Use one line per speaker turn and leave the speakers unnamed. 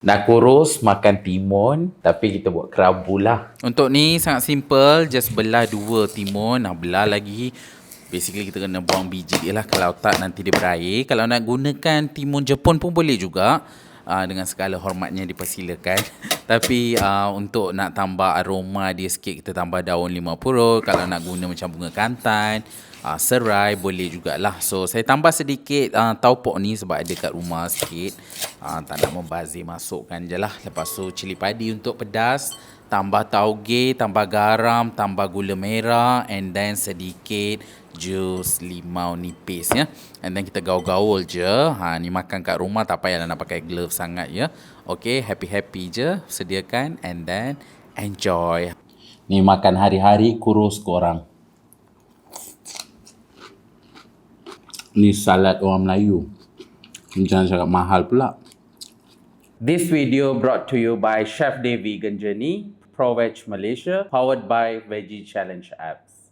Nak kurus, makan timun, tapi kita buat kerabu lah.
Untuk ni sangat simple, just belah 2 timun. Belah lagi. Basically kita kena buang biji dia lah, kalau tak nanti dia berair. Kalau nak gunakan timun Jepun pun boleh juga. Dengan segala hormatnya dipersilakan. Tapi untuk nak tambah aroma dia sikit, kita tambah daun 50. Kalau nak guna macam bunga kantan, serai boleh jugalah. So saya tambah sedikit taupok ni sebab ada kat rumah sikit. Tak nak membazir, masukkan je lah. Lepas tu cili padi untuk pedas, tambah tauge, tambah garam, tambah gula merah, and then sedikit jus limau nipis ya. And then kita gaul-gaul je. Ni makan kat rumah, tak payahlah nak pakai glove sangat ya. Okay, happy-happy je sediakan, and then enjoy.
Ni makan hari-hari, kurus korang. Ni salad orang Melayu. Jangan cakap mahal pula. This video brought to you by Chef Day Vegan Journey, Pro Veg Malaysia, powered by Veggie Challenge apps.